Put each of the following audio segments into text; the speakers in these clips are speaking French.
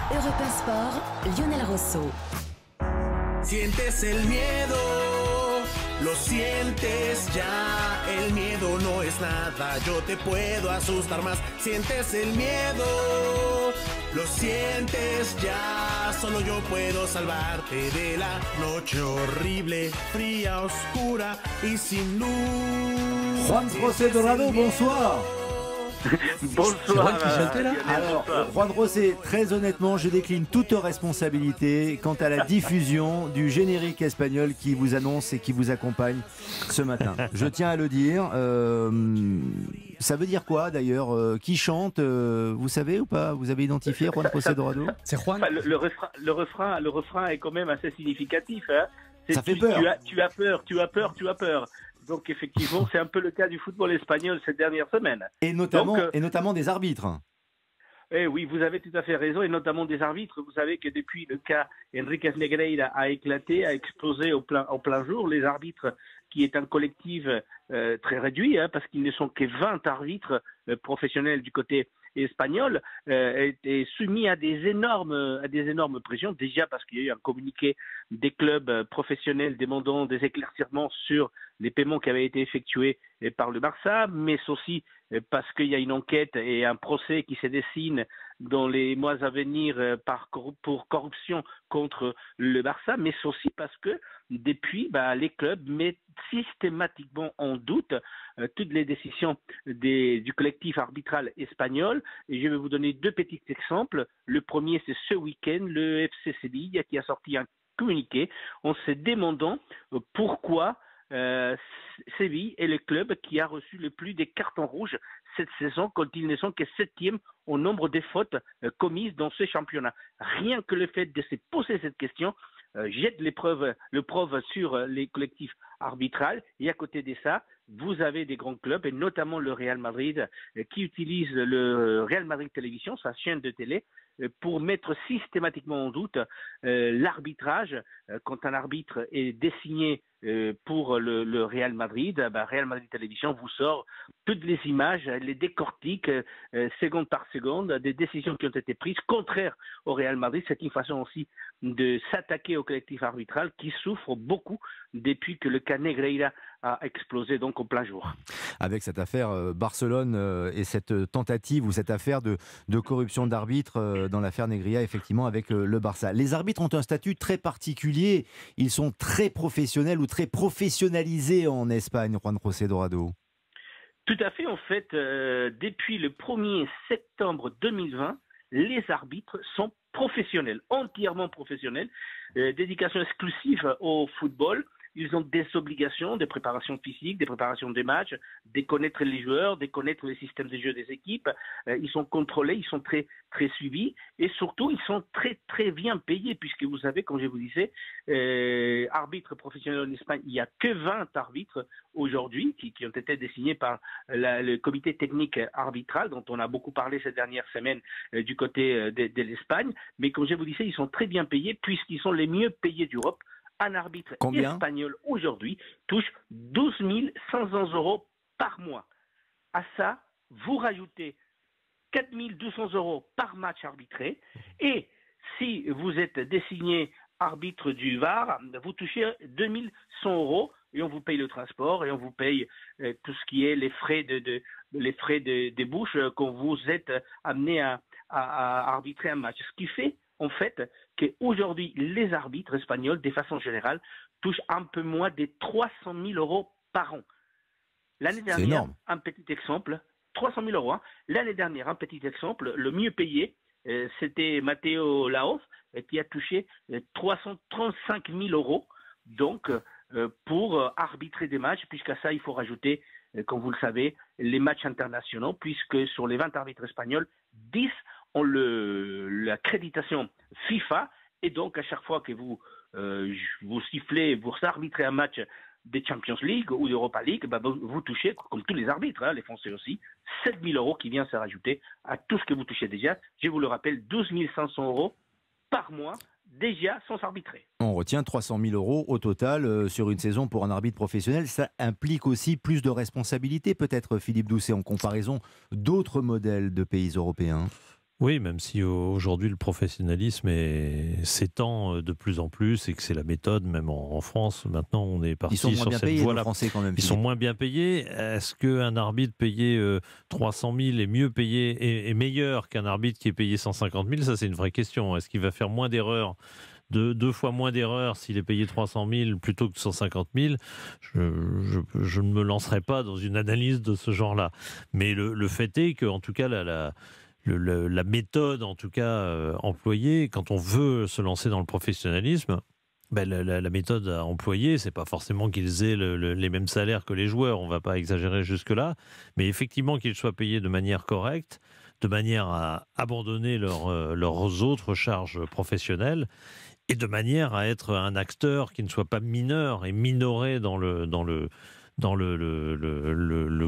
Europe 1 Sport, Lionel Rosso. Sientes el miedo, lo sientes ya, el miedo no es nada, yo te puedo asustar más. Sientes el miedo, lo sientes ya, solo yo puedo salvarte de la noche horrible, fría, oscura y sin luz. Juan José Dorado, bonsoir. Bonsoir. Alors, Juan José, très honnêtement, je décline toute responsabilité quant à la diffusion du générique espagnol qui vous annonce et qui vous accompagne ce matin. Je tiens à le dire. Ça veut dire quoi d'ailleurs? Qui chante? Vous savez ou pas? Vous avez identifié Juan José Dorado? C'est Juan. Le refrain est quand même assez significatif. Hein. Ça fait peur. Tu as peur. Donc effectivement, c'est un peu le cas du football espagnol ces dernières semaines. Et notamment des arbitres. Eh oui, vous avez tout à fait raison, et notamment des arbitres. Vous savez que depuis le cas Enriquez Negreira a éclaté, a explosé au plein jour, les arbitres, qui est un collectif très réduit, hein, parce qu'ils ne sont que 20 arbitres professionnels du côté espagnol, étaient soumis à des énormes pressions, déjà parce qu'il y a eu un communiqué des clubs professionnels demandant des éclaircissements sur les paiements qui avaient été effectués par le Barça, mais aussi parce qu'il y a une enquête et un procès qui se dessine dans les mois à venir pour corruption contre le Barça, mais aussi parce que depuis, les clubs mettent systématiquement en doute toutes les décisions du collectif arbitral espagnol. Et je vais vous donner deux petits exemples. Le premier, c'est ce week-end, le FC Séville qui a sorti un communiqué en se demandant pourquoi Séville est le club qui a reçu le plus de cartons rouges cette saison, quand ils ne sont que 7e au nombre de fautes commises dans ce championnat. Rien que le fait de se poser cette question jette le preuve sur les collectifs arbitrales. Et à côté de ça, vous avez des grands clubs, et notamment le Real Madrid, qui utilise le Real Madrid Télévision, sa chaîne de télé, pour mettre systématiquement en doute l'arbitrage. Quand un arbitre est désigné pour le Real Madrid, Real Madrid Télévision vous sort toutes les images, les décortique seconde par seconde, des décisions qui ont été prises contraires au Real Madrid. C'est une façon aussi de s'attaquer au collectif arbitral qui souffre beaucoup depuis que le cas Negreira a explosé donc au plein jour. Avec cette affaire Barcelone et cette tentative ou cette affaire de corruption d'arbitre dans l'affaire Negreira, effectivement, avec le Barça. Les arbitres ont un statut très particulier. Ils sont très professionnels ou très professionnalisés en Espagne, Juan José Dorado. Tout à fait. En fait, depuis le 1er septembre 2020, les arbitres sont professionnels, entièrement professionnels. Dédication exclusive au football. Ils ont des obligations de préparation physique, de préparation des matchs, de connaître les joueurs, de connaître les systèmes de jeu des équipes. Ils sont contrôlés, ils sont très, très suivis et surtout, ils sont très, très bien payés puisque vous savez, comme je vous disais, arbitres professionnels en Espagne, il n'y a que 20 arbitres aujourd'hui qui ont été désignés par le comité technique arbitral dont on a beaucoup parlé ces dernières semaines du côté de l'Espagne. Mais comme je vous disais, ils sont très bien payés puisqu'ils sont les mieux payés d'Europe. Un arbitre espagnol aujourd'hui touche 12 500 euros par mois. À ça, vous rajoutez 4 200 euros par match arbitré. Et si vous êtes désigné arbitre du VAR, vous touchez 2 100 euros et on vous paye le transport et on vous paye tout ce qui est les frais de bouche quand vous êtes amené à arbitrer un match. Ce qui fait en fait qu'aujourd'hui, les arbitres espagnols, de façon générale, touchent un peu moins de 300 000 euros par an. L'année dernière, un petit exemple, 300 000 euros. Hein. L'année dernière, un petit exemple, le mieux payé, c'était Matteo Laoz, qui a touché 335 000 euros donc, pour arbitrer des matchs, puisqu'à ça, il faut rajouter, comme vous le savez, les matchs internationaux, puisque sur les 20 arbitres espagnols, 10 ont l'accréditation FIFA, et donc à chaque fois que vous sifflez, vous arbitrez un match de Champions League ou d'Europa League, vous touchez, comme tous les arbitres, hein, les Français aussi, 7 000 euros qui vient se rajouter à tout ce que vous touchez déjà. Je vous le rappelle, 12 500 euros par mois, déjà sans arbitrer. On retient 300 000 euros au total sur une saison pour un arbitre professionnel. Ça implique aussi plus de responsabilités, peut-être, Philippe Doucet, en comparaison d'autres modèles de pays européens. Oui, même si aujourd'hui le professionnalisme s'étend de plus en plus et que c'est la méthode, même en France. Maintenant, on est parti Ils sont moins sur bien cette payés, voie-là. les Français, quand même. Ils sont moins bien payés. Est-ce qu'un arbitre payé 300 000 est mieux payé et meilleur qu'un arbitre qui est payé 150 000? Ça, c'est une vraie question. Est-ce qu'il va faire moins d'erreurs, deux fois moins d'erreurs s'il est payé 300 000 plutôt que 150 000? Je ne me lancerai pas dans une analyse de ce genre-là. Mais le fait est qu'en tout cas, la méthode, en tout cas, employée, quand on veut se lancer dans le professionnalisme, ben, la méthode à employer, c'est pas forcément qu'ils aient les mêmes salaires que les joueurs, on va pas exagérer jusque-là, mais effectivement qu'ils soient payés de manière correcte, de manière à abandonner leurs autres charges professionnelles, et de manière à être un acteur qui ne soit pas mineur et minoré dans le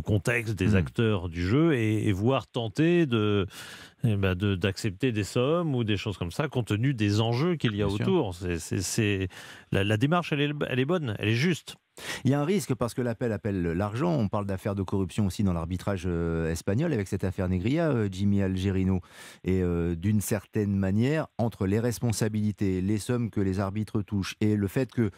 contexte des acteurs du jeu et voire tenter d'accepter des sommes ou des choses comme ça compte tenu des enjeux qu'il y a autour. La démarche, elle est bonne, elle est juste. Il y a un risque parce que l'appel appelle l'argent. On parle d'affaires de corruption aussi dans l'arbitrage espagnol avec cette affaire Negria, Jimmy Algerino. Et d'une certaine manière, entre les responsabilités, les sommes que les arbitres touchent et le fait que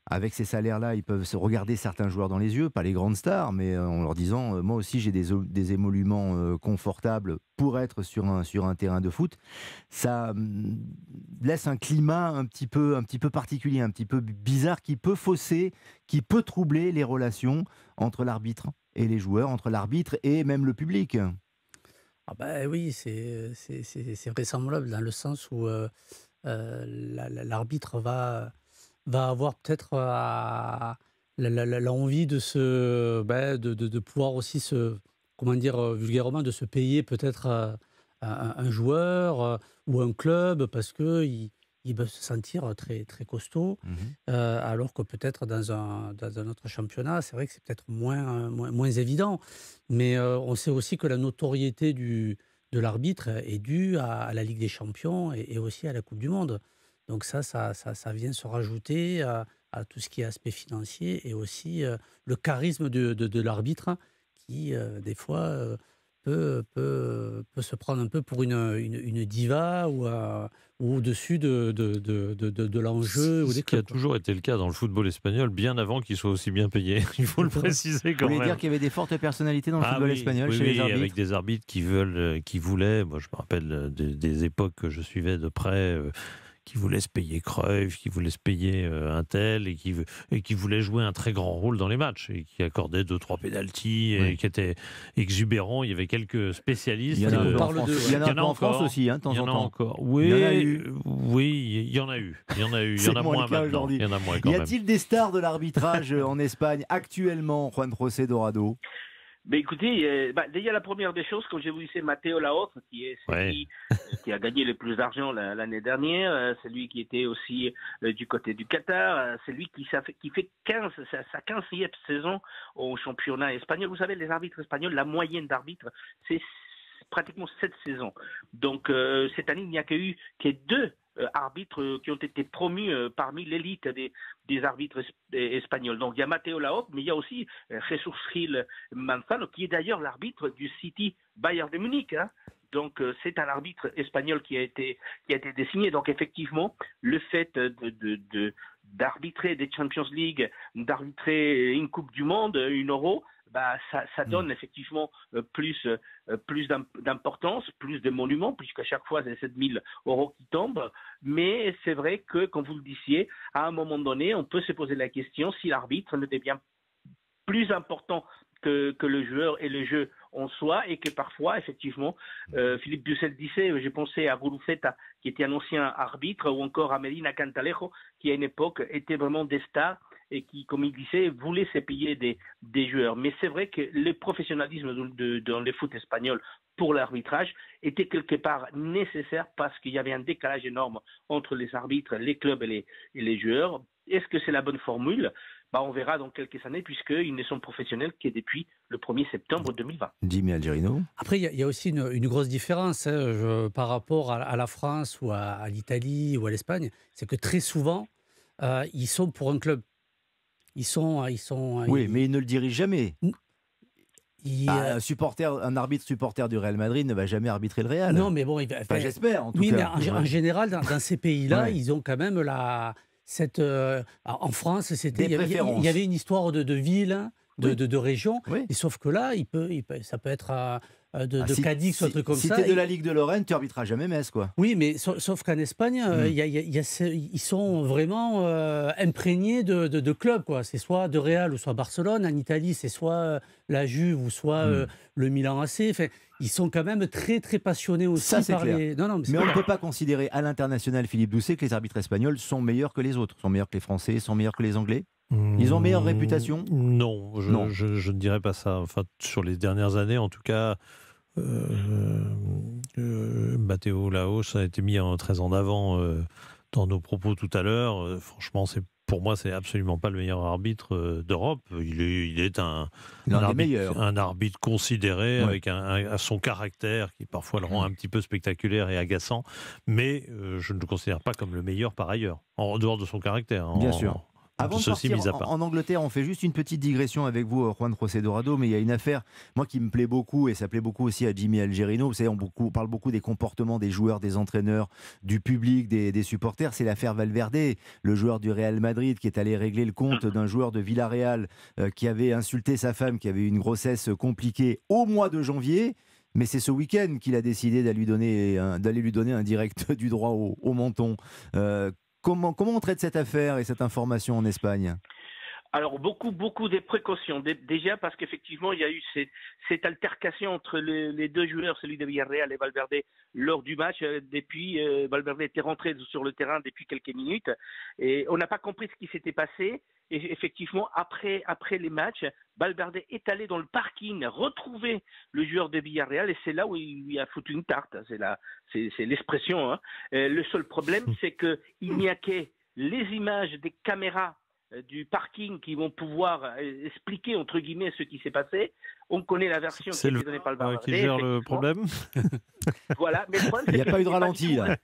avec ces salaires-là, ils peuvent se regarder certains joueurs dans les yeux, pas les grandes stars, mais en leur disant moi aussi j'ai des émoluments confortables pour être sur un terrain de foot. Ça laisse un climat un petit peu particulier, un petit peu bizarre, qui peut fausser, qui peut troubler les relations entre l'arbitre et les joueurs, entre l'arbitre et même le public. Ah bah oui, c'est vraisemblable dans le sens où l'arbitre va avoir peut-être l'envie de pouvoir aussi comment dire vulgairement, de se payer peut-être un joueur ou un club parce qu'il va se sentir très, très costaud, alors que peut-être dans un autre championnat, c'est vrai que c'est peut-être moins évident. Mais on sait aussi que la notoriété de l'arbitre est due à la Ligue des Champions et aussi à la Coupe du Monde. Donc ça vient se rajouter à tout ce qui est aspect financier et aussi le charisme de l'arbitre qui, des fois, peut se prendre un peu pour une diva ou au-dessus de l'enjeu. Ce qui a toujours été le cas dans le football espagnol, bien avant qu'il soit aussi bien payé. Il faut le préciser quand même. Vous voulez dire qu'il y avait des fortes personnalités dans le football espagnol chez les arbitres? Avec des arbitres qui voulaient, moi je me rappelle des époques que je suivais de près, qui voulait se payer Cruyff, qui voulait se payer un tel, et qui voulait jouer un très grand rôle dans les matchs, et qui accordait 2-3 pénaltys, et qui était exubérant. Il y avait quelques spécialistes. Il y en a un peu en France aussi, de temps en temps. Il y en a encore. Oui, il y en a eu. Il y en a moins maintenant. Il y en a moins quand même. Y a-t-il des stars de l'arbitrage en Espagne actuellement, Juan José Dorado? Ben écoutez, déjà la première des choses, comme je vous disais, c'est Matteo Lahoz, qui est celui qui a gagné le plus d'argent l'année dernière, c'est lui qui était aussi du côté du Qatar, c'est lui qui fait sa 15e saison au championnat espagnol. Vous savez, les arbitres espagnols, la moyenne d'arbitres, c'est pratiquement 7 saisons. Donc cette année, il n'y a eu que 2 arbitres qui ont été promus parmi l'élite des arbitres espagnols. Donc il y a Matteo Lahoz, mais il y a aussi Jesús Gil Manzano, qui est d'ailleurs l'arbitre du City Bayern de Munich. Donc c'est un arbitre espagnol qui a été désigné. Donc effectivement, le fait d'arbitrer des Champions League, d'arbitrer une Coupe du Monde, une Euro, ça donne effectivement plus d'importance, plus de monuments, puisqu'à chaque fois, c'est 7 000 € qui tombent. Mais c'est vrai que, comme vous le disiez, à un moment donné, on peut se poser la question si l'arbitre ne devient plus important que le joueur et le jeu en soi, et que parfois, effectivement, Philippe Bussel disait, j'ai pensé à Guruceta, qui était un ancien arbitre, ou encore à Medina Cantalejo, qui à une époque était vraiment des stars, et qui, comme il disait, voulait se payer des joueurs. Mais c'est vrai que le professionnalisme dans le foot espagnol pour l'arbitrage était quelque part nécessaire parce qu'il y avait un décalage énorme entre les arbitres, les clubs et les joueurs. Est-ce que c'est la bonne formule? On verra dans quelques années, puisqu'ils ne sont professionnels que depuis le 1er septembre 2020. Jimmy Algerino. Après, il y a aussi une grosse différence par rapport à la France ou à l'Italie ou à l'Espagne, c'est que très souvent, ils sont pour un club. Oui, mais ils ne le dirigent jamais. Un arbitre supporter du Real Madrid ne va jamais arbitrer le Real. Non, mais bon, j'espère en tout cas. Oui, mais en général, dans ces pays-là, Ouais. ils ont quand même en France, Des il préférences. y avait une histoire de ville, hein, de région. Oui. Et sauf que là, ça peut être de Cadix ou un truc comme si ça. t'es de la Ligue de Lorraine, tu arbitreras jamais Metz, quoi. Oui, mais sauf qu'en Espagne, ils sont vraiment imprégnés de clubs, quoi. C'est soit de Real ou soit Barcelone. En Italie, c'est soit la Juve ou soit le Milan AC. Enfin, ils sont quand même très, très passionnés aussi Ça, c'est par clair. les... Non, Mais on ne peut pas considérer à l'international, Philippe Doucet, que les arbitres espagnols sont meilleurs que les autres, sont meilleurs que les Français, sont meilleurs que les Anglais. Ils ont meilleure réputation? Non, Non. je ne dirais pas ça. Enfin, sur les dernières années, en tout cas, Matteo Laos a été mis très en avant dans nos propos tout à l'heure. Franchement, pour moi, c'est absolument pas le meilleur arbitre d'Europe. Il est un arbitre considéré avec à son caractère qui parfois le rend un petit peu spectaculaire et agaçant, mais je ne le considère pas comme le meilleur par ailleurs, en dehors de son caractère. Bien sûr. Avant de Ceci partir mis à part. en Angleterre, on fait juste une petite digression avec vous, Juan José Dorado, mais il y a une affaire, moi, qui me plaît beaucoup, et ça plaît beaucoup aussi à Jimmy Algerino. Vous savez, on parle beaucoup des comportements des joueurs, des entraîneurs, du public, des supporters. C'est l'affaire Valverde, le joueur du Real Madrid, qui est allé régler le compte d'un joueur de Villarreal qui avait insulté sa femme, qui avait eu une grossesse compliquée au mois de janvier. Mais c'est ce week-end qu'il a décidé d'aller lui donner un direct du droit au menton. Comment on traite cette affaire et cette information en Espagne? Alors, beaucoup de précautions. Déjà, parce qu'effectivement, il y a eu cette altercation entre les deux joueurs, celui de Villarreal et Valverde, lors du match. Valverde était rentré sur le terrain depuis quelques minutes. Et on n'a pas compris ce qui s'était passé. Et effectivement, après les matchs, Valverde est allé dans le parking retrouver le joueur de Villarreal. Et c'est là où il a foutu une tarte. C'est l'expression. Hein. Le seul problème, c'est qu'il n'y a que les images des caméras du parking qui vont pouvoir expliquer entre guillemets ce qui s'est passé. On connaît la version qui a été donnée par le Valverde. Qui gère le problème. Voilà, mais le problème, Il n'y a pas eu de ralenti là.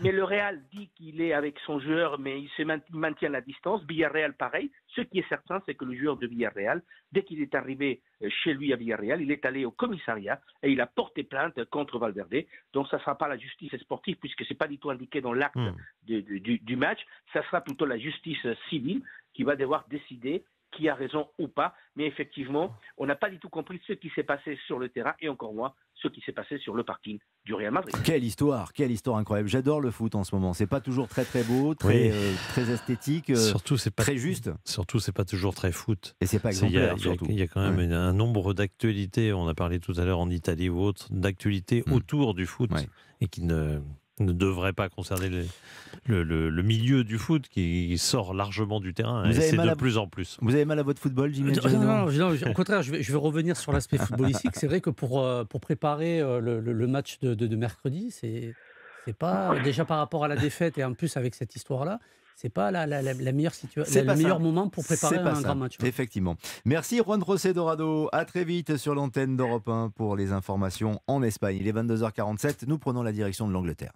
Mais le Real dit qu'il est avec son joueur, mais il maintient la distance. Villarreal, pareil. Ce qui est certain, c'est que le joueur de Villarreal, dès qu'il est arrivé chez lui à Villarreal, il est allé au commissariat et il a porté plainte contre Valverde. Donc, ça ne sera pas la justice sportive, puisque ce n'est pas du tout indiqué dans l'acte du match. Ça sera plutôt la justice civile qui va devoir décider qui a raison ou pas. Mais effectivement, on n'a pas du tout compris ce qui s'est passé sur le terrain et encore moins ce qui s'est passé sur le parking du Real Madrid. Quelle histoire incroyable. J'adore le foot en ce moment. C'est pas toujours très très beau, très esthétique, surtout c'est pas très juste. Surtout c'est pas toujours très foot. Et c'est pas exemplaire surtout. Il y a quand même un nombre d'actualités. On a parlé tout à l'heure en Italie ou autre d'actualités autour du foot et qui ne devrait pas concerner le milieu du foot qui sort largement du terrain. Et c'est de plus en plus. Vous avez mal à votre football, Jimmy? Non, au contraire, je vais revenir sur l'aspect footballistique. C'est vrai que pour préparer le match de mercredi, c'est pas, déjà par rapport à la défaite et en plus avec cette histoire-là, c'est pas la meilleure situation, le meilleur moment pour préparer un grand match. Effectivement. Merci Juan José Dorado. À très vite sur l'antenne d'Europe 1 pour les informations en Espagne. Il est 22h47. Nous prenons la direction de l'Angleterre.